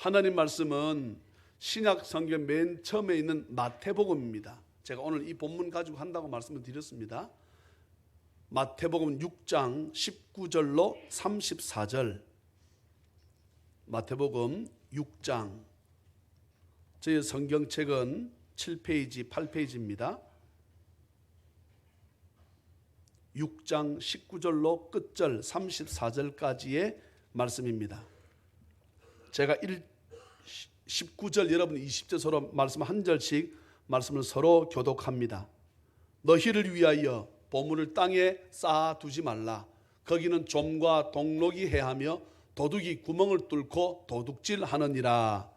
하나님 말씀은 신약 성경 맨 처음에 있는 마태복음입니다. 제가 오늘 이 본문 가지고 한다고 말씀을 드렸습니다. 마태복음 6장 19절로 34절. 마태복음 6장. 저희 성경책은 7페이지, 8페이지입니다. 6장 19절로 끝절 34절까지의 말씀입니다. 제가 19절 여러분 20절 서로 말씀 한 절씩 말씀을 서로 교독합니다. 너희를 위하여 보물을 땅에 쌓아두지 말라. 거기는 좀과 동록이 해하며 도둑이 구멍을 뚫고 도둑질하느니라.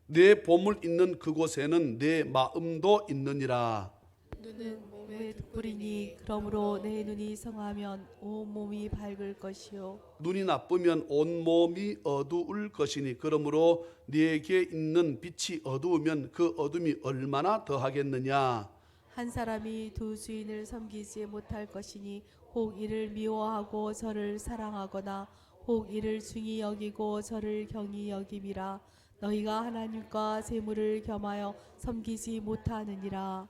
내 보물 있는 그곳에는 내 마음도 있느니라. 눈은 몸의 득불이니 그러므로 내 눈이 성하면 온 몸이 밝을 것이요 눈이 나쁘면 온 몸이 어두울 것이니 그러므로 네게 있는 빛이 어두우면 그 어둠이 얼마나 더하겠느냐. 한 사람이 두 주인을 섬기지 못할 것이니 혹 이를 미워하고 저를 사랑하거나 혹 이를 중히 여기고 저를 경히 여김이라. 너희가 하나님과 재물을 겸하여 섬기지 못하느니라.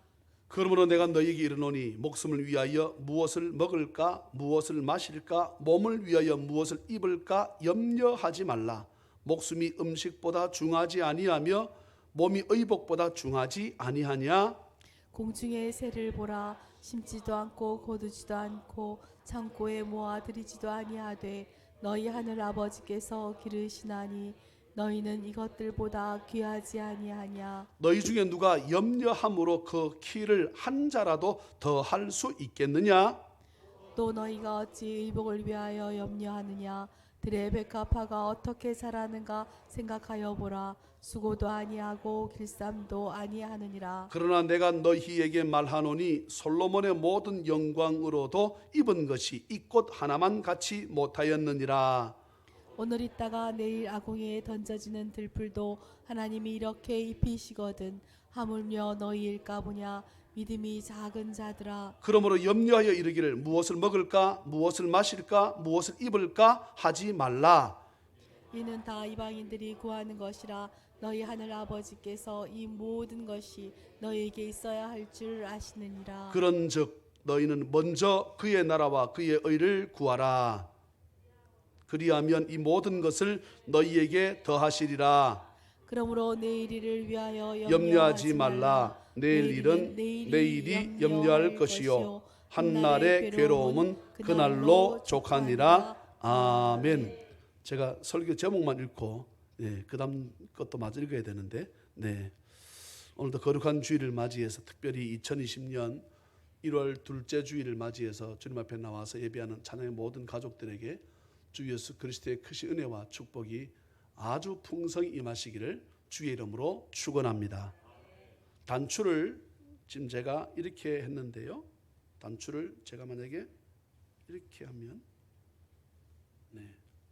그러므로 내가 너희에게 이르노니 목숨을 위하여 무엇을 먹을까 무엇을 마실까 몸을 위하여 무엇을 입을까 염려하지 말라. 목숨이 음식보다 중하지 아니하며 몸이 의복보다 중하지 아니하냐. 공중의 새를 보라. 심지도 않고 거두지도 않고 창고에 모아들이지도 아니하되 너희 하늘 아버지께서 기르시나니 너희는 이것들보다 귀하지 아니하냐. 너희 중에 누가 염려함으로 그 키를 한 자라도 더 할 수 있겠느냐. 또 너희가 어찌 의복을 위하여 염려하느냐. 들의 백합화가 어떻게 자라는가 생각하여 보라. 수고도 아니하고 길쌈도 아니하느니라. 그러나 내가 너희에게 말하노니 솔로몬의 모든 영광으로도 입은 것이 이 꽃 하나만 같이 못하였느니라. 오늘 있다가 내일 아궁이에 던져지는 들풀도 하나님이 이렇게 입히시거든. 하물며 너희일까 보냐. 믿음이 작은 자들아. 그러므로 염려하여 이르기를 무엇을 먹을까 무엇을 마실까 무엇을 입을까 하지 말라. 이는 다 이방인들이 구하는 것이라. 너희 하늘 아버지께서 이 모든 것이 너희에게 있어야 할 줄 아시느니라. 그런즉 너희는 먼저 그의 나라와 그의 의를 구하라. 그리하면 이 모든 것을 너희에게 더하시리라. 그러므로 내일 일을 위하여 염려하지 말라. 내일 일은 내일이 염려할 것이요 한날의 괴로움은 그날로 족하니라. 아멘. 제가 설교 제목만 읽고 그다음 것도 마저 읽어야 되는데 오늘도 거룩한 주일을 맞이해서 특별히 2020년 1월 둘째 주일을 맞이해서 주님 앞에 나와서 예배하는 찬양의 모든 가족들에게 주 예수 그리스도의 크신 은혜와 축복이 아주 풍성히 임하시기를 주의 이름으로 축원합니다. 단추를 지금 제가 이렇게 했는데요. 단추를 제가 만약에 이렇게 하면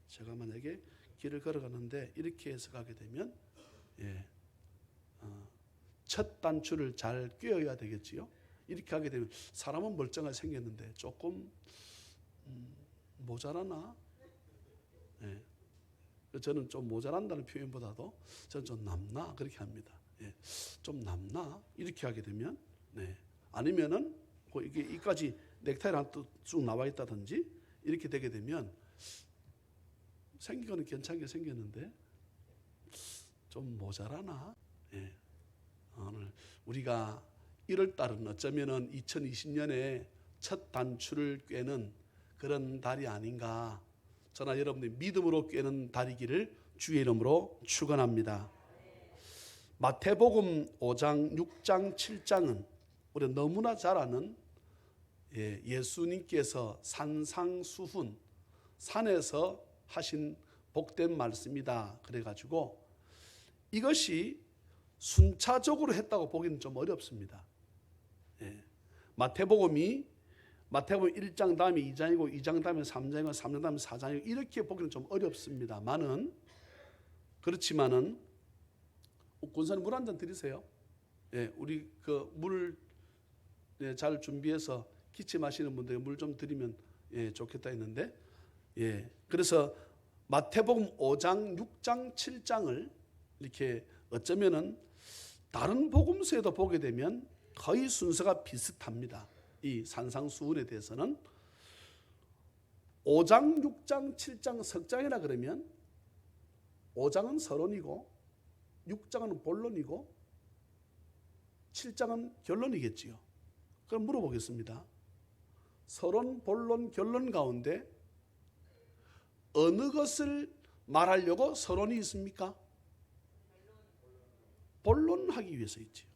제가 만약에 길을 걸어가는데 이렇게 해서 가게 되면 첫 단추를 잘 꿰어야 되겠지요. 이렇게 하게 되면 사람은 멀쩡하게 생겼는데 조금 모자라나? 저는 좀 모자란다는 표현보다도 저는 좀 남나 그렇게 합니다. 좀 남나 이렇게 하게 되면 아니면은 이게 이까지 넥타이를 쭉 나와 있다든지 이렇게 되게 되면 생긴 거는 괜찮게 생겼는데 좀 모자라나. 오늘 우리가 1월 달은 어쩌면은 2020년에 첫 단추를 꿰는 그런 달이 아닌가. 저나 여러분들이 믿음으로 꿰는 달이기를 주의 이름으로 축원합니다. 마태복음 5장, 6장, 7장은 우리가 너무나 잘 아는 예수님께서 산상수훈 산에서 하신 복된 말씀이다. 그래가지고 이것이 순차적으로 했다고 보기는 좀 어렵습니다. 마태복음 1장 다음에 2장이고 2장 다음에 3장이고 3장 다음에 4장이고 이렇게 보기는 좀 어렵습니다만은 그렇지만은 권사님 물 한 잔 드리세요. 우리 그 물 잘 준비해서 기침하시는 분들에게 물 좀 드리면 좋겠다 했는데, 그래서 마태복음 5장, 6장, 7장을 이렇게 어쩌면은 다른 복음서에도 보게 되면 거의 순서가 비슷합니다. 이 산상수훈에 대해서는 5장, 6장, 7장 석장이라 그러면 5장은 서론이고 6장은 본론이고 7장은 결론이겠지요. 그럼 물어보겠습니다. 서론, 본론, 결론 가운데 어느 것을 말하려고 서론이 있습니까? 본론하기 위해서 있지요.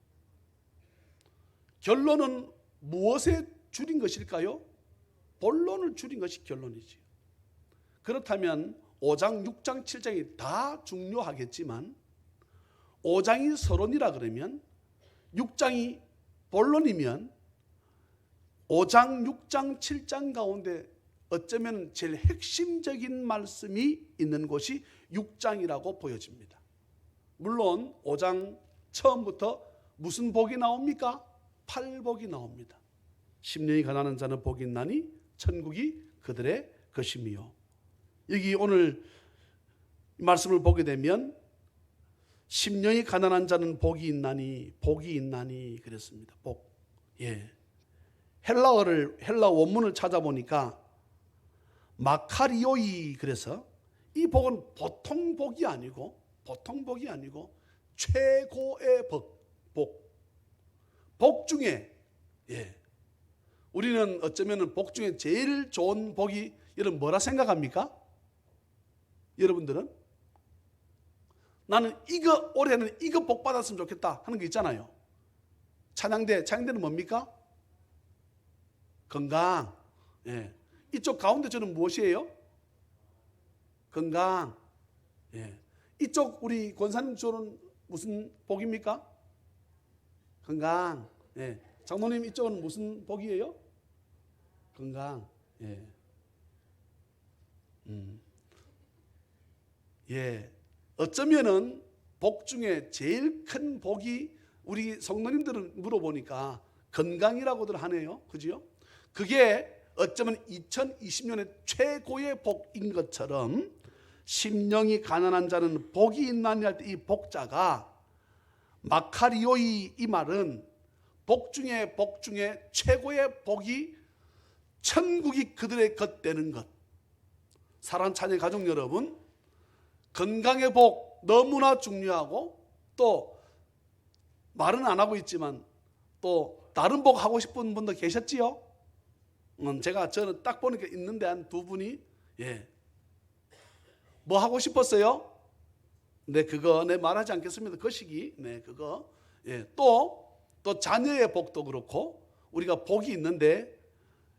결론은 무엇에 줄인 것일까요? 본론을 줄인 것이 결론이지요. 그렇다면 5장, 6장, 7장이 다 중요하겠지만 5장이 서론이라 그러면 6장이 본론이면 5장, 6장, 7장 가운데 어쩌면 제일 핵심적인 말씀이 있는 곳이 6장이라고 보여집니다. 물론 5장 처음부터 무슨 복이 나옵니까? 팔복이 나옵니다. 심령이 가난한 자는 복이 있나니 천국이 그들의 것이며, 여기 오늘 말씀을 보게 되면 심령이 가난한 자는 복이 있나니 그랬습니다. 복. 헬라 원문을 찾아보니까 마카리오이, 그래서 이 복은 보통 복이 아니고 최고의 복 중에, 우리는 어쩌면 복 중에 제일 좋은 복이 여러분 뭐라 생각합니까? 여러분들은 나는 올해는 이거 복 받았으면 좋겠다 하는 거 있잖아요. 찬양대는 뭡니까? 건강. 이쪽 가운데 저는 무엇이에요? 건강. 이쪽 우리 권사님 쪽은 무슨 복입니까? 건강. 장모님 이쪽은 무슨 복이에요? 건강. 어쩌면은 복 중에 제일 큰 복이, 우리 성도님들은 물어보니까 건강이라고들 하네요. 그죠? 그게 어쩌면 2020년의 최고의 복인 것처럼 심령이 가난한 자는 복이 있나니 할 때 이 복자가 마카리오이, 이 말은 복 중에 최고의 복이 천국이 그들의 것 되는 것. 사랑하는 자녀 가족 여러분, 건강의 복 너무나 중요하고, 또 말은 안 하고 있지만 또 다른 복 하고 싶은 분도 계셨지요? 저는 딱 보니까 있는데 한 두 분이 뭐 하고 싶었어요? 그거 말하지 않겠습니다. 그 시기 그거. 또 자녀의 복도 그렇고 우리가 복이 있는데,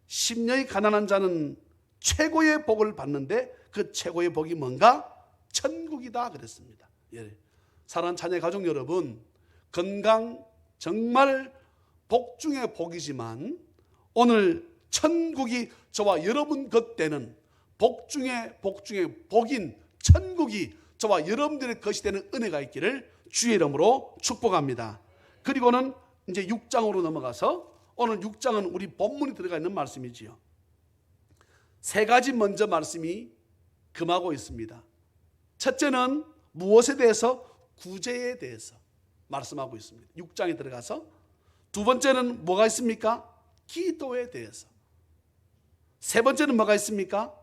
심령이 가난한 자는 최고의 복을 받는데 그 최고의 복이 뭔가? 천국이다 그랬습니다. 사랑하는 자녀 가족 여러분, 건강 정말 복 중에 복이지만 오늘 천국이 저와 여러분 것 되는 복 중에 복인 천국이 저와 여러분들의 것이 되는 은혜가 있기를 주의 이름으로 축복합니다. 그리고는 이제 6장으로 넘어가서, 오늘 6장은 우리 본문이 들어가 있는 말씀이지요. 세 가지 먼저 말씀이 금하고 있습니다. 첫째는 무엇에 대해서? 구제에 대해서 말씀하고 있습니다. 6장에 들어가서. 두 번째는 뭐가 있습니까? 기도에 대해서. 세 번째는 뭐가 있습니까?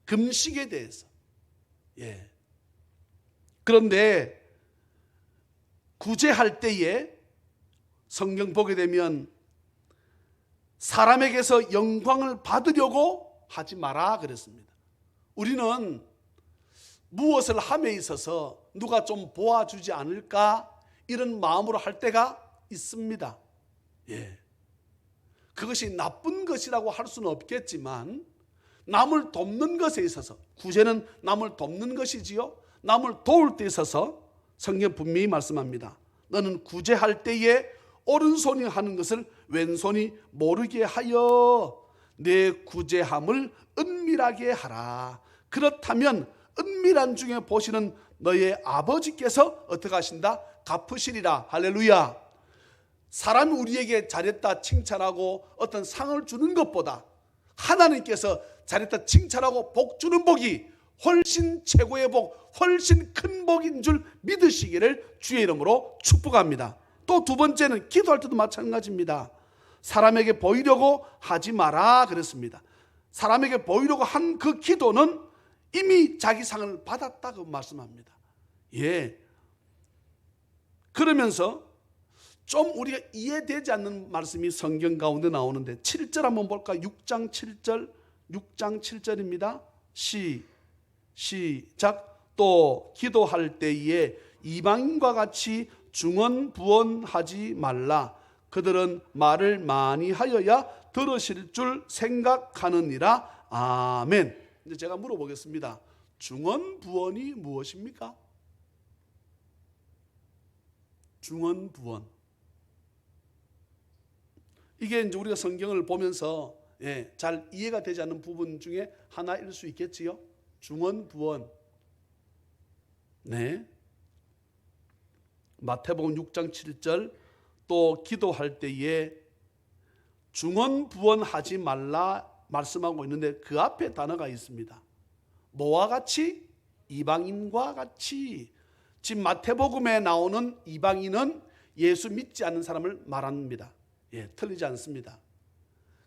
금식에 대해서. 그런데 구제할 때에 성경 보게 되면 사람에게서 영광을 받으려고 하지 마라 그랬습니다. 우리는 무엇을 함에 있어서 누가 좀 보아주지 않을까 이런 마음으로 할 때가 있습니다. 그것이 나쁜 것이라고 할 수는 없겠지만, 남을 돕는 것에 있어서, 구제는 남을 돕는 것이지요. 남을 도울 때 있어서 성경 분명히 말씀합니다. 너는 구제할 때에 오른손이 하는 것을 왼손이 모르게 하여 내 구제함을 은밀하게 하라. 그렇다면 은밀한 중에 보시는 너의 아버지께서 어떻게 하신다? 갚으시리라. 할렐루야. 사람이 우리에게 잘했다 칭찬하고 어떤 상을 주는 것보다 하나님께서 잘했다 칭찬하고 복 주는 복이 훨씬 최고의 복, 훨씬 큰 복인 줄 믿으시기를 주의 이름으로 축복합니다. 또 두 번째는 기도할 때도 마찬가지입니다. 사람에게 보이려고 하지 마라 그랬습니다. 사람에게 보이려고 한 그 기도는 이미 자기 상을 받았다고 말씀합니다. 예. 그러면서 좀 우리가 이해되지 않는 말씀이 성경 가운데 나오는데 7절 한번 볼까? 6장 7절 6장 7절입니다. 시작. 또 기도할 때에 이방인과 같이 중언부언하지 말라. 그들은 말을 많이 하여야 들으실 줄 생각하느니라. 아멘. 이제 제가 물어보겠습니다. 중언부언이 무엇입니까? 중언부언. 이게 이제 우리가 성경을 보면서 잘 이해가 되지 않는 부분 중에 하나일 수 있겠지요. 중언부언. 네. 마태복음 6장 7절 또 기도할 때에 중언부언하지 말라 말씀하고 있는데 그 앞에 단어가 있습니다. 뭐와 같이? 이방인과 같이. 지금 마태복음에 나오는 이방인은 예수 믿지 않는 사람을 말합니다. 틀리지 않습니다.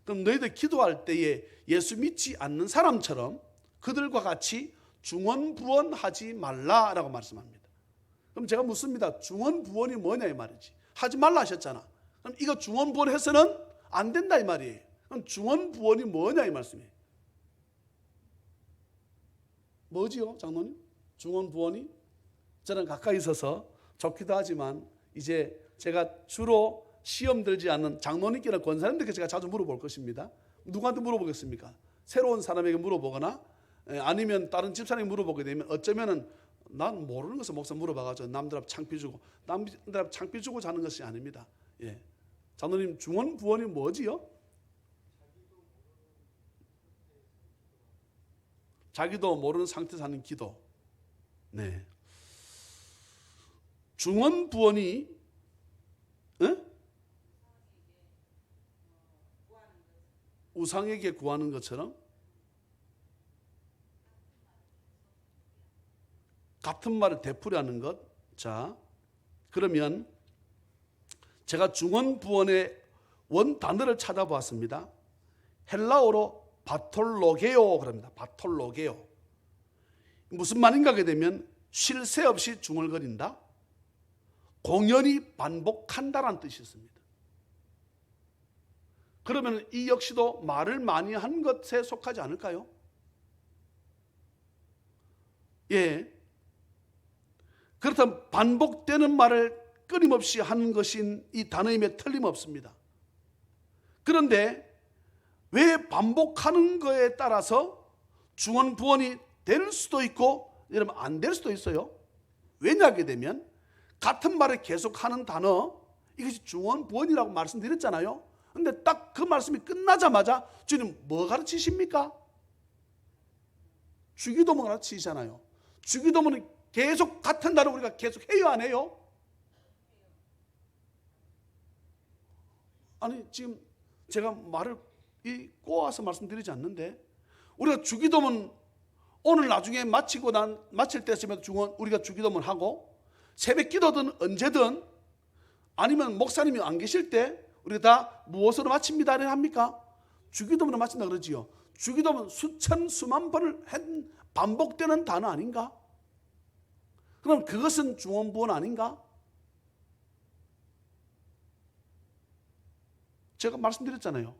그럼 너희들 기도할 때에 예수 믿지 않는 사람처럼 그들과 같이 중언부언하지 말라라고 말씀합니다. 그럼 제가 묻습니다. 중언부언이 뭐냐 이 말이지. 하지 말라 하셨잖아. 그럼 이거 중언부언해서는 안 된다 이 말이에요. 그럼 중언부언이 뭐냐 이 말씀이에요. 뭐지요 장로님? 중언부언이? 저는 가까이 있어서 좋기도 하지만 이제 제가 주로 시험 들지 않는 장로님께나 권사님들께 제가 자주 물어볼 것입니다. 누구한테 물어보겠습니까? 새로운 사람에게 물어보거나 아니면 다른 집사람에게 물어보게 되면 어쩌면은 난 모르는 것을 목사 물어봐가지고 남들 앞 창피 주고 남들 앞 창피 주고 자는 것이 아닙니다. 장로님 중언부언이 뭐지요? 자기도 모르는 상태에서 하는 기도. 네. 중언부언이 우상에게 구하는 것처럼 같은 말을 되풀이하는 것. 자, 그러면 제가 중언부언의 원 단어를 찾아보았습니다. 헬라어로 바톨로게오 그럽니다. 바톨로게오. 무슨 말인가 하게 되면 쉴 새 없이 중얼거린다. 공연히 반복한다라는 뜻이 있습니다. 그러면 이 역시도 말을 많이 한 것에 속하지 않을까요? 그렇다면 반복되는 말을 끊임없이 하는 것인 이 단어임에 틀림없습니다. 그런데 왜 반복하는 거에 따라서 중언부언이 될 수도 있고 여러분 안 될 수도 있어요. 왜냐하게 되면 같은 말을 계속하는 단어 이것이 중언부언이라고 말씀드렸잖아요. 그런데 딱 그 말씀이 끝나자마자 주님 뭐 가르치십니까? 주기도문 가르치시잖아요. 주기도문은 계속 같은 단어 우리가 계속 해요 안 해요? 아니 지금 제가 말을 꼬아서 말씀드리지 않는데 우리가 주기도문 오늘 나중에 마칠 때쯤에 우리가 주기도문 하고 새벽 기도든 언제든 아니면 목사님이 안 계실 때 우리가 다 무엇으로 마칩니다 합니까? 주기도문으로 마친다 그러지요. 주기도문 수천 수만 번을 반복되는 단어 아닌가? 그럼 그것은 중언부언 아닌가? 제가 말씀드렸잖아요.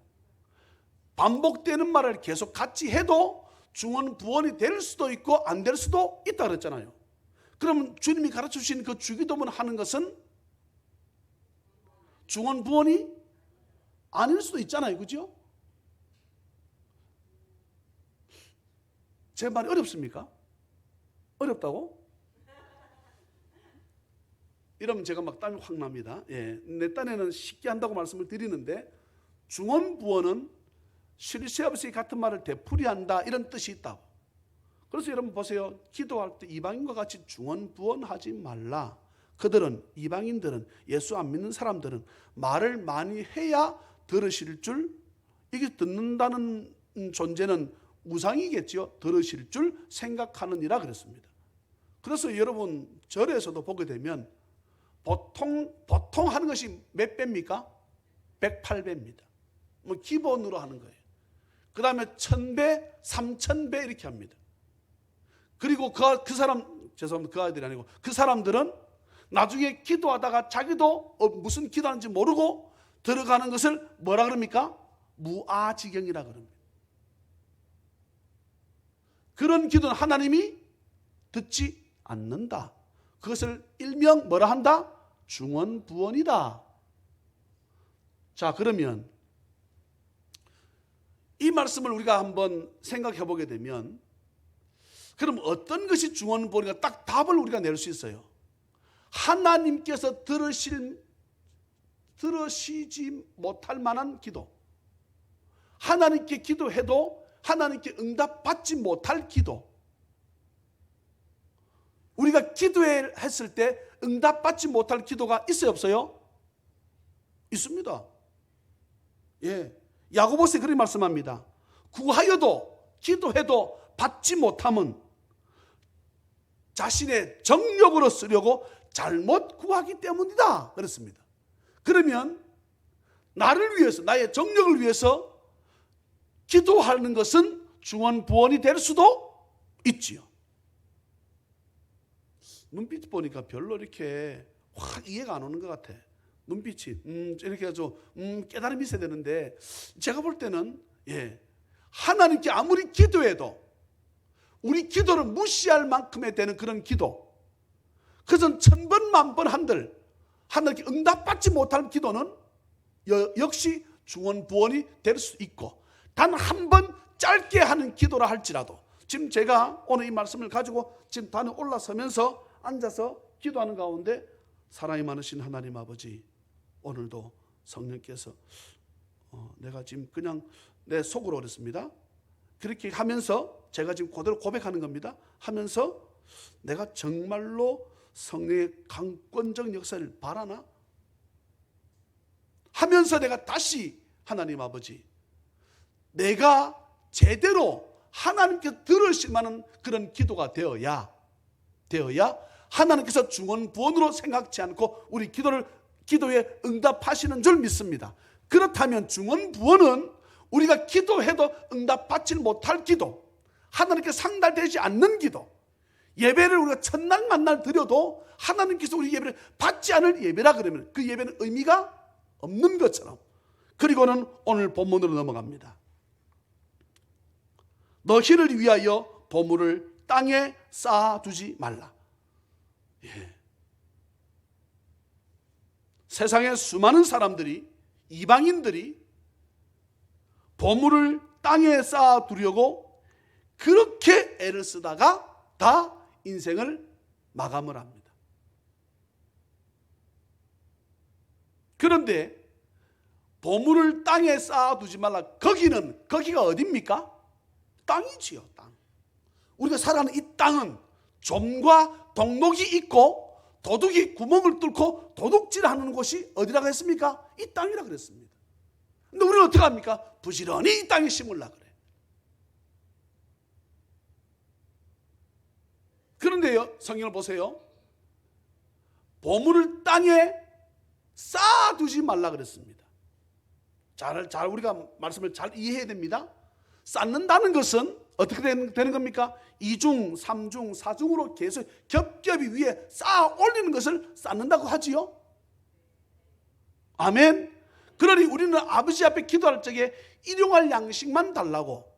반복되는 말을 계속 같이 해도 중언부언이 될 수도 있고 안 될 수도 있다 그랬잖아요. 그러면 주님이 가르쳐 주신 그 주기도문 하는 것은 중언부언이 아닐 수도 있잖아요. 그죠? 제 말이 어렵습니까? 어렵다고? 이러면 제가 막 땀이 확 납니다. 내 딴에는 쉽게 한다고 말씀을 드리는데 중언부언은 쉴 새 없이 같은 말을 되풀이한다 이런 뜻이 있다고. 그래서 여러분 보세요. 기도할 때 이방인과 같이 중언부언하지 말라. 그들은, 이방인들은, 예수 안 믿는 사람들은 말을 많이 해야 들으실 줄, 이게 듣는다는 존재는 우상이겠죠. 들으실 줄 생각하느니라 그랬습니다. 그래서 여러분 절에서도 보게 되면 보통 하는 것이 몇 배입니까? 108배입니다. 뭐 기본으로 하는 거예요. 그 다음에 1000배, 3000배 이렇게 합니다. 그리고 그 사람, 죄송합니다. 그 아이들이 아니고 그 사람들은 나중에 기도하다가 자기도 무슨 기도하는지 모르고 들어가는 것을 뭐라 그럽니까? 무아지경이라 그럽니다. 그런 기도는 하나님이 듣지 않는다. 그것을 일명 뭐라 한다? 중언부언이다. 자, 그러면 이 말씀을 우리가 한번 생각해 보게 되면, 그럼 어떤 것이 중언부언인가 딱 답을 우리가 낼 수 있어요. 하나님께서 들으시지 못할 만한 기도, 하나님께 기도해도 하나님께 응답받지 못할 기도, 우리가 기도했을 때 응답받지 못할 기도가 있어요, 없어요? 있습니다. 예, 야고보서에 그렇게 말씀합니다. 구하여도 기도해도 받지 못함은 자신의 정력으로 쓰려고 잘못 구하기 때문이다 그랬습니다. 그러면 나를 위해서, 나의 정력을 위해서 기도하는 것은 중언부언이 될 수도 있지요. 눈빛 보니까 별로 이렇게 확 이해가 안 오는 것 같아. 눈빛이 이렇게 해서 깨달음이 있어야 되는데, 제가 볼 때는 하나님께 아무리 기도해도 우리 기도를 무시할 만큼의 되는 그런 기도, 그것은 1000번 만번 한들 하나님께 응답받지 못하는 기도는 역시 중언부언이 될 수 있고, 단 한 번 짧게 하는 기도라 할지라도, 지금 제가 오늘 이 말씀을 가지고 지금 단에 올라서면서 앉아서 기도하는 가운데 사랑이 많으신 하나님 아버지, 오늘도 성령께서 내가 지금 그냥 내 속으로 그랬습니다. 그렇게 하면서 제가 지금 그대로 고백하는 겁니다. 하면서 내가 정말로 성령의 강권적 역사를 바라나? 하면서 내가 다시 하나님 아버지, 내가 제대로 하나님께 들으실 만한 그런 기도가 되어야 하나님께서 중언부언으로 생각지 않고 우리 기도에 응답하시는 줄 믿습니다. 그렇다면 중언부언은 우리가 기도해도 응답받지 못할 기도, 하나님께 상달되지 않는 기도, 예배를 우리가 첫날 만날 드려도 하나님께서 우리 예배를 받지 않을 예배라 그러면 그 예배는 의미가 없는 것처럼. 그리고는 오늘 본문으로 넘어갑니다. 너희를 위하여 보물을 땅에 쌓아두지 말라. 세상에 수많은 사람들이, 이방인들이 보물을 땅에 쌓아두려고 그렇게 애를 쓰다가 다 인생을 마감을 합니다. 그런데 보물을 땅에 쌓아두지 말라. 거기가 어디입니까? 땅이지요, 땅. 우리가 살아가는 이 땅은 좀과 동록이 있고 도둑이 구멍을 뚫고 도둑질하는 곳이 어디라고 했습니까? 이 땅이라고 그랬습니다. 근데 우리는 어떻게 합니까? 부지런히 이 땅에 심으려고 그래. 그런데요, 성경을 보세요. 보물을 땅에 쌓아두지 말라 그랬습니다. 잘 우리가 말씀을 잘 이해해야 됩니다. 쌓는다는 것은 어떻게 되는 겁니까? 2중, 3중, 4중으로 계속 겹겹이 위에 쌓아 올리는 것을 쌓는다고 하지요. 아멘. 그러니 우리는 아버지 앞에 기도할 적에 일용할 양식만 달라고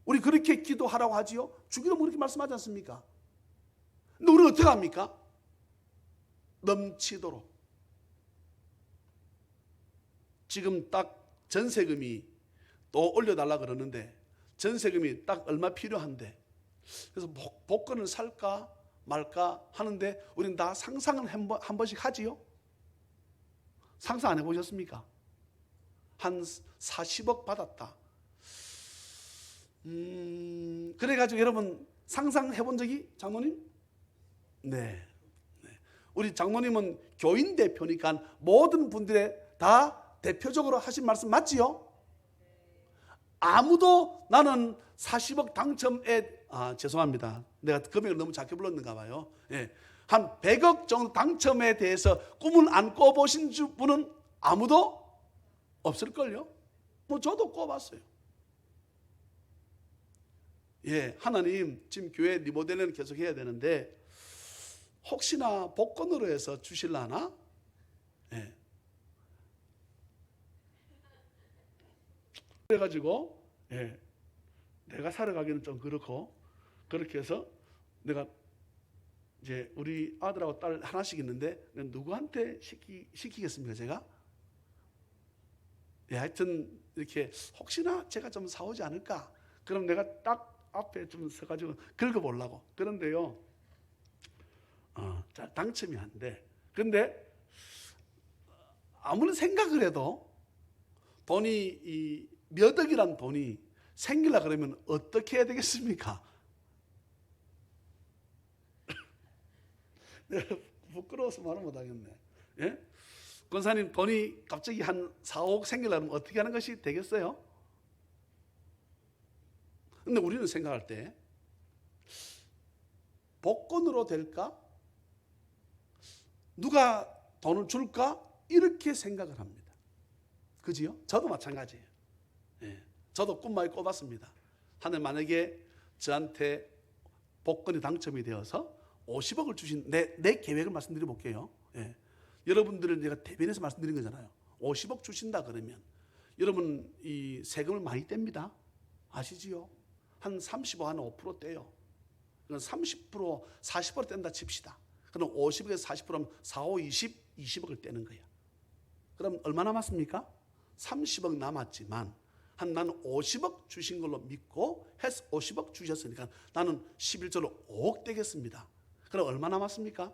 우리 그렇게 기도하라고 하지요. 주기도 그렇게 말씀하지 않습니까? 근데 우리는 어떻게 합니까? 넘치도록. 지금 딱 전세금이 또 올려달라 그러는데 전세금이 딱 얼마 필요한데, 그래서 복권을 살까 말까 하는데 우리는 다 상상을 한 번씩 하지요. 상상 안 해보셨습니까? 한 40억 받았다. 그래가지고 여러분 상상해 본 적이, 장모님? 네. 우리 장로님은 교인 대표니까 모든 분들의 다 대표적으로 하신 말씀 맞지요? 아무도 나는 40억 당첨에 죄송합니다. 내가 금액을 너무 작게 불렀는가 봐요. 예. 한 100억 정도 당첨에 대해서 꿈을 안 꿔보신 분은 아무도 없을걸요? 뭐 저도 꿔봤어요. 예, 하나님 지금 교회 리모델링을 계속 해야 되는데 혹시나 복권으로 해서 주실라나? 예. 그래가지고 예, 내가 살아가기는 좀 그렇고 그렇게 해서 내가 이제 우리 아들하고 딸 하나씩 있는데 누구한테 시키겠습니까 제가? 예, 하여튼 이렇게 혹시나 제가 좀 사오지 않을까? 그럼 내가 딱 앞에 좀 서가지고 긁어보려고. 그런데요, 잘 당첨이 안 돼. 근데 아무리 생각을 해도 돈이 몇 억이란 돈이 생기려 그러면 어떻게 해야 되겠습니까? 내가 부끄러워서 말을 못하겠네. 예? 권사님 돈이 갑자기 한 4, 5억 생기려면 어떻게 하는 것이 되겠어요? 근데 우리는 생각할 때 복권으로 될까? 누가 돈을 줄까? 이렇게 생각을 합니다. 그지요? 저도 마찬가지예요. 예. 저도 꿈 많이 꿔봤습니다. 하늘 만약에 저한테 복권이 당첨이 되어서 50억을 주신 내 계획을 말씀드려 볼게요. 예. 여러분들을 내가 대변해서 말씀드린 거잖아요. 50억 주신다 그러면 여러분 이 세금을 많이 뗍니다. 아시지요? 한 35, 한 5% 떼요. 그럼 30%, 40% 뗀다 칩시다. 그럼 50억에서 40%면 4, 5, 20억을 떼는 거예요. 그럼 얼마 남았습니까? 30억 남았지만 나는 50억 주신 걸로 믿고 해서 50억 주셨으니까 나는 11조로 5억 떼겠습니다. 그럼 얼마 남았습니까?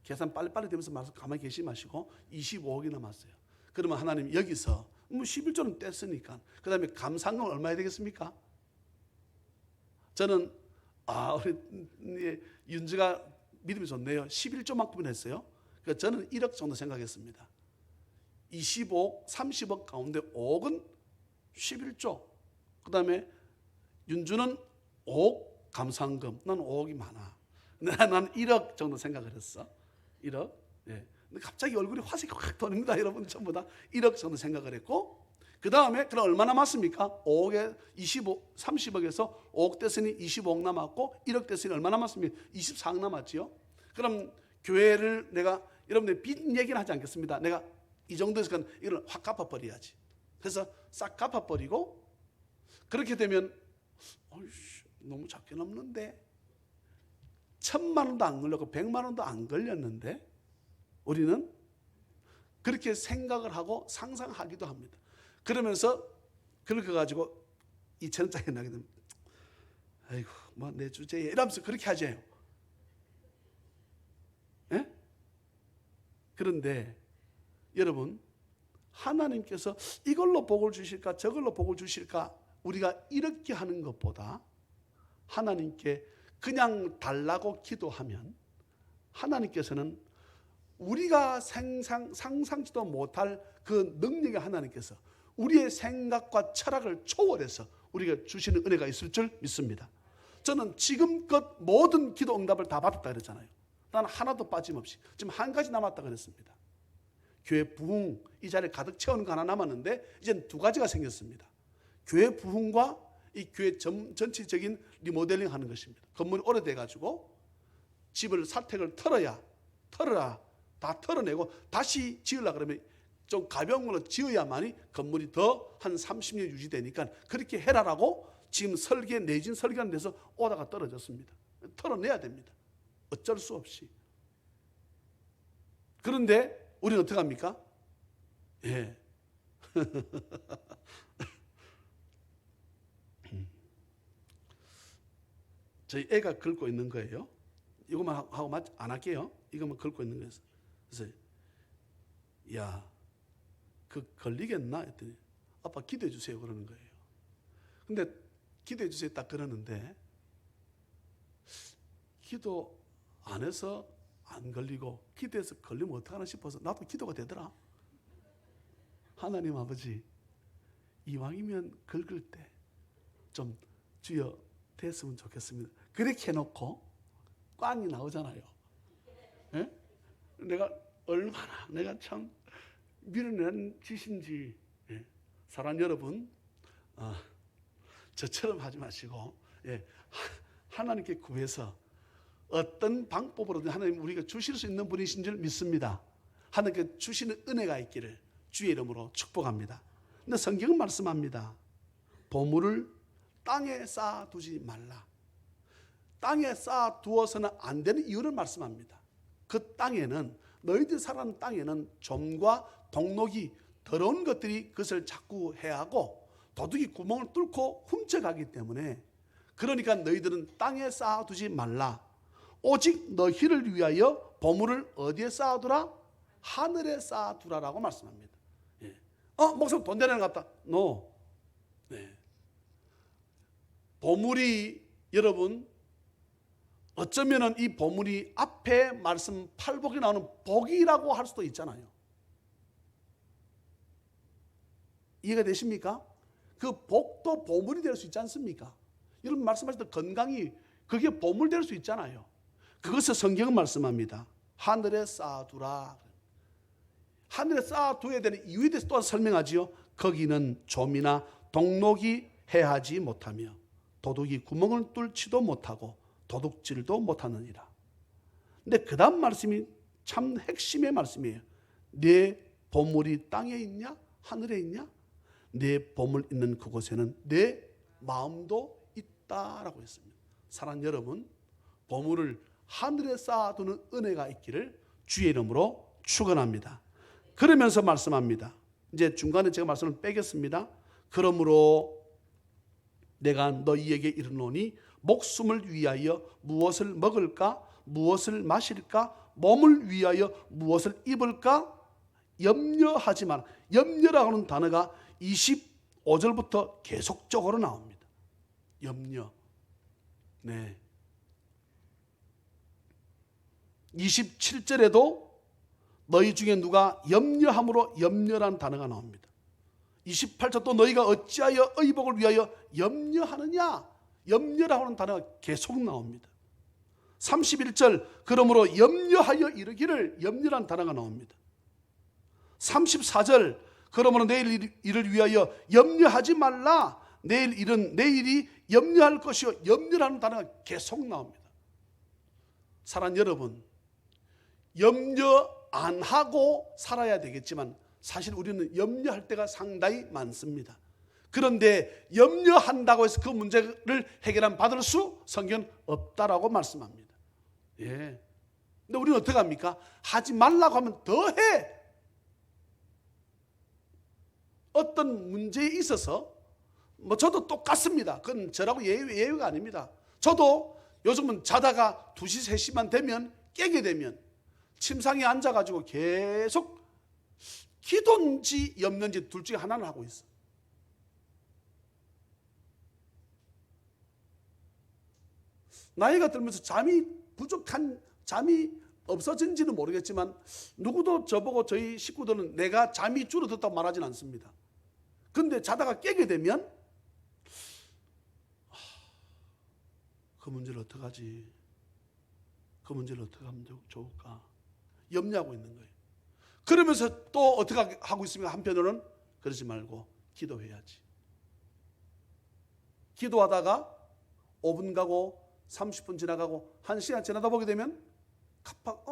계산 빨리빨리 되면서 가만히 계시지 마시고 25억이 남았어요. 그러면 하나님 여기서 11조는 뗐으니까 그 다음에 감상금 얼마 해야 되겠습니까? 저는 우리 윤주가 믿음이 좋네요. 11조만큼은 했어요. 그러니까 저는 1억 정도 생각했습니다. 25억, 30억 가운데 5억은 11조. 그 다음에 윤주는 5억 감상금. 난 5억이 많아. 난 1억 정도 생각을 했어. 1억. 예. 근데 갑자기 얼굴이 화색이 확 도는다. 여러분 전부 다 1억 정도 생각을 했고 그 다음에 그럼 얼마 남았습니까? 5억에 30억에서 5억 뗐으니 25억 남았고 1억 뗐으니 얼마 남았습니까? 24억 남았지요. 그럼 교회를 내가 여러분들 빚 얘기는 하지 않겠습니다. 내가 이 정도에서 이걸 확 갚아버려야지. 그래서 싹 갚아버리고 그렇게 되면 너무 작게 남는데 1,000만 원도 안 걸렸고 100만 원도 안 걸렸는데 우리는 그렇게 생각을 하고 상상하기도 합니다. 그러면서 그렇게 가지고 2,000원짜리 나게 됩니다. 아이고 뭐 내 주제에 이러면서 그렇게 하죠. 예? 그런데 여러분 하나님께서 이걸로 복을 주실까 저걸로 복을 주실까 우리가 이렇게 하는 것보다 하나님께 그냥 달라고 기도하면 하나님께서는 우리가 상상지도 못할 그 능력의 하나님께서 우리의 생각과 철학을 초월해서 우리가 주시는 은혜가 있을 줄 믿습니다. 저는 지금껏 모든 기도 응답을 다 받았다 그랬잖아요. 나는 하나도 빠짐없이 지금 한 가지 남았다 그랬습니다. 교회 부흥 이 자리를 가득 채우는 거 하나 남았는데 이제는 두 가지가 생겼습니다. 교회 부흥과 이 교회 전체적인 리모델링 하는 것입니다. 건물이 오래돼가지고 집을 사택을 털어라 다 털어내고 다시 지으려고 그러면 좀 가벼운 걸로 지어야만이 건물이 더 한 30년 유지되니까 그렇게 해라라고 지금 내진 설계하는 데서 오다가 떨어졌습니다. 털어내야 됩니다. 어쩔 수 없이. 그런데 우리는 어떻게 합니까? 예. 저희 애가 긁고 있는 거예요. 이것만 하고 안 할게요. 이것만 긁고 있는 거예요. 그래서 야, 걸리겠나? 했더니 아빠 기도해 주세요 그러는 거예요. 근데 기도해 주세요 딱 그러는데 기도 안 해서 안 걸리고 기도해서 걸리면 어떡하나 싶어서 나도 기도가 되더라. 하나님 아버지, 이왕이면 긁을 때 좀 주여 됐으면 좋겠습니다. 그렇게 해놓고 꽝이 나오잖아요. 예? 내가 얼마나 내가 참 밀어내는 짓인지. 예. 사랑 여러분, 저처럼 하지 마시고, 예. 하나님께 구해서 어떤 방법으로든 하나님 우리가 주실 수 있는 분이신 줄 믿습니다. 하나님께 주시는 은혜가 있기를 주의 이름으로 축복합니다. 근데 성경은 말씀합니다. 보물을 땅에 쌓아두지 말라. 땅에 쌓아두어서는 안 되는 이유를 말씀합니다. 그 땅에는, 너희들 살아가는 땅에는 좀과 동록이, 더러운 것들이 그것을 자꾸 해하고 도둑이 구멍을 뚫고 훔쳐가기 때문에, 그러니까 너희들은 땅에 쌓아두지 말라. 오직 너희를 위하여 보물을 어디에 쌓아두라? 하늘에 쌓아두라라고 말씀합니다. 예. 목사님 돈 되는 것 같다. No. 네. 보물이, 여러분, 어쩌면은 이 보물이 앞에 말씀 팔복이 나오는 복이라고 할 수도 있잖아요. 이해가 되십니까? 그 복도 보물이 될 수 있지 않습니까? 여러분 말씀하실 때 건강이, 그게 보물 될 수 있잖아요. 그것을 성경은 말씀합니다. 하늘에 쌓아두라. 하늘에 쌓아둬야 되는 이유에 대해서 또 설명하지요. 거기는 좀이나 동록이 해하지 못하며 도둑이 구멍을 뚫지도 못하고 도둑질도 못하느니라. 근데 그 다음 말씀이 참 핵심의 말씀이에요. 내 보물이 땅에 있냐? 하늘에 있냐? 내 보물 있는 그곳에는 내 마음도 있다라고 했습니다. 사랑하는 여러분, 보물을 하늘에 쌓아두는 은혜가 있기를 주의 이름으로 축원합니다. 그러면서 말씀합니다. 이제 중간에 제가 말씀을 빼겠습니다. 그러므로 내가 너희에게 이르노니 목숨을 위하여 무엇을 먹을까? 무엇을 마실까? 몸을 위하여 무엇을 입을까? 염려하지 마라. 염려라고 하는 단어가 25절부터 계속적으로 나옵니다. 염려. 네. 27절에도 너희 중에 누가 염려함으로 염려라는 단어가 나옵니다. 28절 또 너희가 어찌하여 의복을 위하여 염려하느냐? 염려라고 하는 단어가 계속 나옵니다. 31절 그러므로 염려하여 이르기를, 염려라는 단어가 나옵니다. 34절 그러므로 내일 일을 위하여 염려하지 말라. 내일 일은 내일이 염려할 것이요, 염려라는 단어가 계속 나옵니다. 사랑하는 여러분, 염려 안 하고 살아야 되겠지만 사실 우리는 염려할 때가 상당히 많습니다. 그런데 염려한다고 해서 그 문제를 해결한 받을 수 성경은 없다라고 말씀합니다. 예. 근데 우리는 어떻게 합니까? 하지 말라고 하면 더 해. 어떤 문제에 있어서 저도 똑같습니다. 그건 저라고 예외가 아닙니다. 저도 요즘은 자다가 2시, 3시만 되면, 깨게 되면 침상에 앉아가지고 계속 기도인지 염려인지 둘 중에 하나를 하고 있어. 나이가 들면서 잠이 부족한, 잠이 없어진지는 모르겠지만 누구도 저보고 저희 식구들은 내가 잠이 줄어들었다고 말하진 않습니다. 그런데 자다가 깨게 되면 그 문제를 어떻게 하지? 그 문제를 어떻게 하면 좋을까? 염려하고 있는 거예요. 그러면서 또 어떻게 하고 있습니까? 한편으로는 그러지 말고 기도해야지. 기도하다가 5분 가고 30분 지나가고 1시간 지나다 보게 되면 깜빡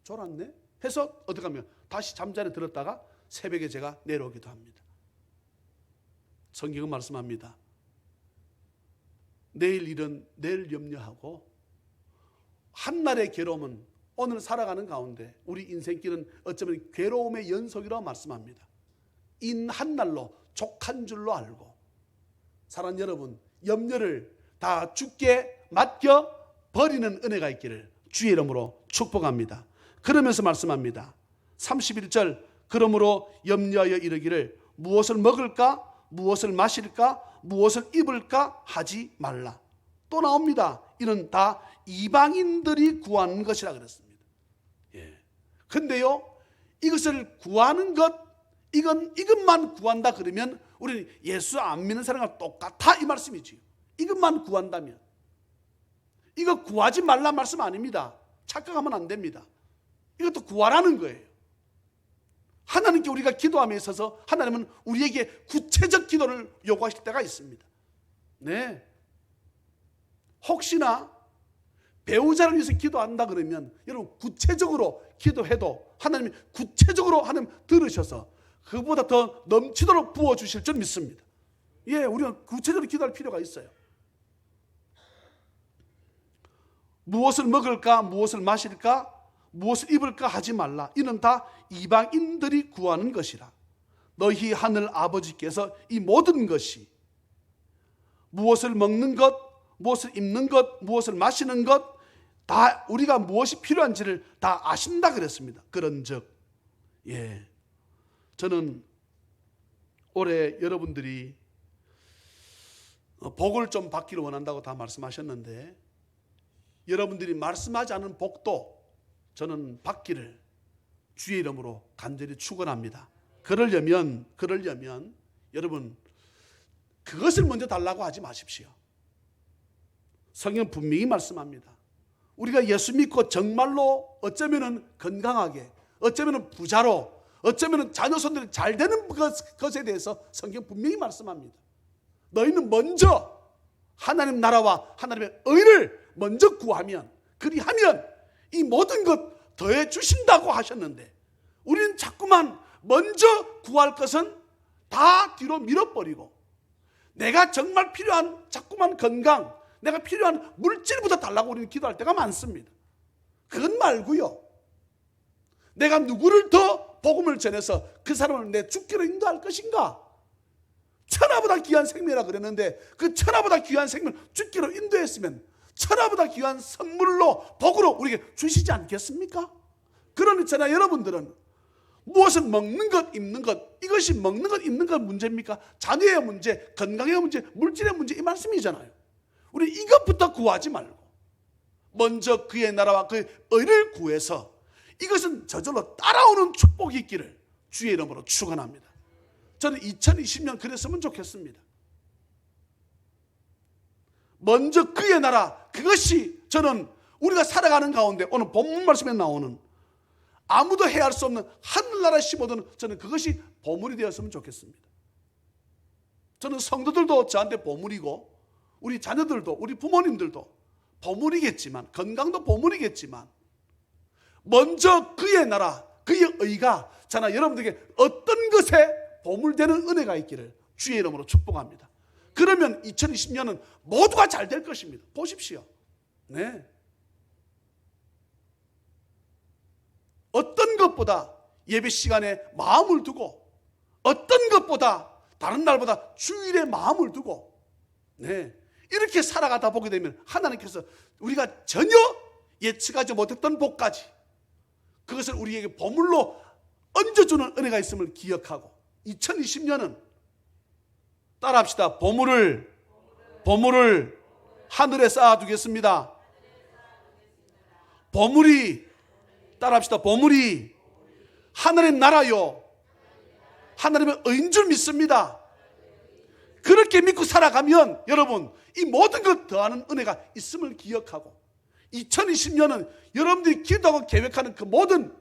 졸았네 해서 어떻게 하면 다시 잠자리에 들었다가 새벽에 제가 내려오기도 합니다. 성경은 말씀합니다. 내일 일은 내일 염려하고 한날의 괴로움은 오늘 살아가는 가운데 우리 인생길은 어쩌면 괴로움의 연속이라고 말씀합니다. 인 한날로 족한 줄로 알고, 사랑하는 여러분, 염려를 다 주께 맡겨 버리는 은혜가 있기를 주의 이름으로 축복합니다. 그러면서 말씀합니다. 31절 그러므로 염려하여 이르기를 무엇을 먹을까? 무엇을 마실까? 무엇을 입을까? 하지 말라. 또 나옵니다. 이는 다 이방인들이 구하는 것이라 그랬습니다. 근데요, 이것을 구하는 것, 이것만 구한다 그러면 우리는 예수 안 믿는 사람과 똑같아 이 말씀이지요. 이것만 구한다면. 이거 구하지 말란 말씀 아닙니다. 착각하면 안 됩니다. 이것도 구하라는 거예요. 하나님께 우리가 기도함에 있어서 하나님은 우리에게 구체적 기도를 요구하실 때가 있습니다. 네. 혹시나 배우자를 위해서 기도한다 그러면 여러분 구체적으로 기도해도 하나님이 구체적으로 하나님 들으셔서 그보다 더 넘치도록 부어주실 줄 믿습니다. 예, 우리가 구체적으로 기도할 필요가 있어요. 무엇을 먹을까, 무엇을 마실까, 무엇을 입을까 하지 말라. 이는 다 이방인들이 구하는 것이라. 너희 하늘 아버지께서 이 모든 것이 무엇을 먹는 것, 무엇을 입는 것, 무엇을 마시는 것, 다 우리가 무엇이 필요한지를 다 아신다 그랬습니다. 그런즉 예, 저는 올해 여러분들이 복을 좀 받기를 원한다고 다 말씀하셨는데 여러분들이 말씀하지 않은 복도 저는 받기를 주의 이름으로 간절히 축원합니다. 그러려면 여러분 그것을 먼저 달라고 하지 마십시오. 성경 분명히 말씀합니다. 우리가 예수 믿고 정말로 어쩌면은 건강하게, 어쩌면은 부자로, 어쩌면은 자녀 손들이 잘 되는 것에 대해서 성경 분명히 말씀합니다. 너희는 먼저 하나님 나라와 하나님의 의를 먼저 구하면, 그리하면 이 모든 것 더해 주신다고 하셨는데 우리는 자꾸만 먼저 구할 것은 다 뒤로 밀어버리고 내가 정말 필요한 자꾸만 건강, 내가 필요한 물질부터 달라고 우리는 기도할 때가 많습니다. 그건 말고요. 내가 누구를 더 복음을 전해서 그 사람을 내 죽기로 인도할 것인가? 천하보다 귀한 생명이라 그랬는데 그 천하보다 귀한 생명을 죽기로 인도했으면 천하보다 귀한 선물로 복으로 우리에게 주시지 않겠습니까? 그러니 저나 여러분들은 무엇을 먹는 것, 입는 것, 이것이 먹는 것, 입는 것 문제입니까? 자녀의 문제, 건강의 문제, 물질의 문제 이 말씀이잖아요. 우리 이것부터 구하지 말고 먼저 그의 나라와 그의 의를 구해서 이것은 저절로 따라오는 축복이 있기를 주의 이름으로 축원합니다. 저는 2020년 그랬으면 좋겠습니다. 먼저 그의 나라, 그것이 저는 우리가 살아가는 가운데 오늘 본문 말씀에 나오는 아무도 해할 수 없는 하늘나라 심어두는 저는 그것이 보물이 되었으면 좋겠습니다. 저는 성도들도 저한테 보물이고 우리 자녀들도 우리 부모님들도 보물이겠지만 건강도 보물이겠지만 먼저 그의 나라, 그의 의가 저나 여러분들에게 어떤 것에 보물되는 은혜가 있기를 주의 이름으로 축복합니다. 그러면 2020년은 모두가 잘 될 것입니다. 보십시오. 네. 어떤 것보다 예배 시간에 마음을 두고 어떤 것보다 다른 날보다 주일에 마음을 두고 네. 이렇게 살아가다 보게 되면 하나님께서 우리가 전혀 예측하지 못했던 복까지 그것을 우리에게 보물로 얹어주는 은혜가 있음을 기억하고 2020년은 따라합시다. 보물을 하늘에 쌓아두겠습니다. 보물이 따라합시다. 보물이 하늘의 나라요 하나님의 의인 줄 믿습니다. 그렇게 믿고 살아가면 여러분 이 모든 것 더하는 은혜가 있음을 기억하고 2020년은 여러분들이 기도하고 계획하는 그 모든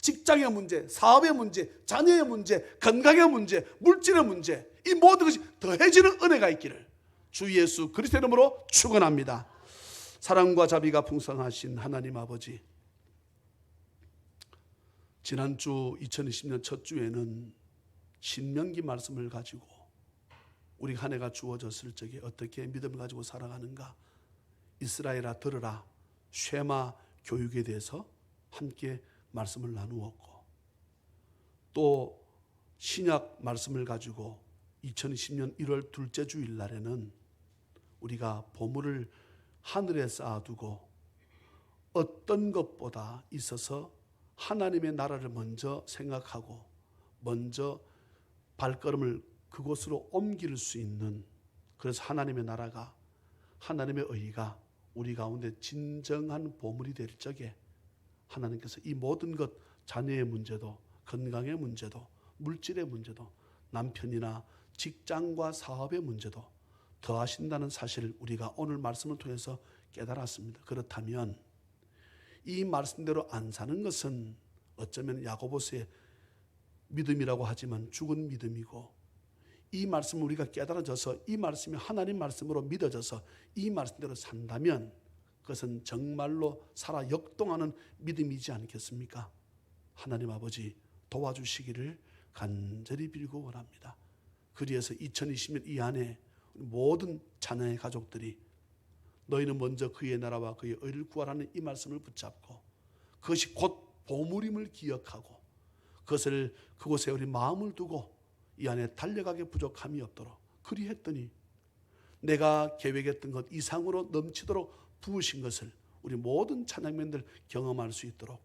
직장의 문제, 사업의 문제, 자녀의 문제, 건강의 문제, 물질의 문제 이 모든 것이 더해지는 은혜가 있기를 주 예수 그리스도 이름으로 축원합니다. 사랑과 자비가 풍성하신 하나님 아버지, 지난주 2020년 첫 주에는 신명기 말씀을 가지고 우리 한 해가 주어졌을 적에 어떻게 믿음을 가지고 살아가는가 이스라엘아 들으라 쉐마 교육에 대해서 함께 말씀을 나누었고 또 신약 말씀을 가지고 2020년 1월 둘째 주일 날에는 우리가 보물을 하늘에 쌓아두고 어떤 것보다 있어서 하나님의 나라를 먼저 생각하고 먼저 발걸음을 그곳으로 옮길 수 있는, 그래서 하나님의 나라가 하나님의 의가 우리 가운데 진정한 보물이 될 적에 하나님께서 이 모든 것 자녀의 문제도, 건강의 문제도, 물질의 문제도, 남편이나 직장과 사업의 문제도 더하신다는 사실을 우리가 오늘 말씀을 통해서 깨달았습니다. 그렇다면 이 말씀대로 안 사는 것은 어쩌면 야고보서의 믿음이라고 하지만 죽은 믿음이고, 이 말씀을 우리가 깨달아져서 이 말씀이 하나님 말씀으로 믿어져서 이 말씀대로 산다면 그것은 정말로 살아 역동하는 믿음이지 않겠습니까? 하나님 아버지 도와주시기를 간절히 빌고 원합니다. 그리해서 2020년 이 안에 모든 자녀의 가족들이 너희는 먼저 그의 나라와 그의 의를 구하라는 이 말씀을 붙잡고 그것이 곧 보물임을 기억하고 그곳에 우리 마음을 두고 이 안에 달려가게 부족함이 없도록, 그리했더니 내가 계획했던 것 이상으로 넘치도록 부으신 것을 우리 모든 찬양맨들 경험할 수 있도록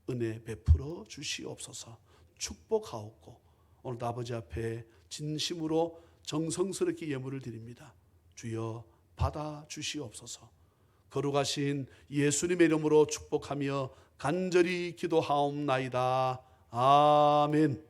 은혜 베풀어 주시옵소서. 축복하옵고 오늘도 아버지 앞에 진심으로 정성스럽게 예물을 드립니다. 주여 받아 주시옵소서. 거룩하신 예수님의 이름으로 축복하며 간절히 기도하옵나이다. 아멘.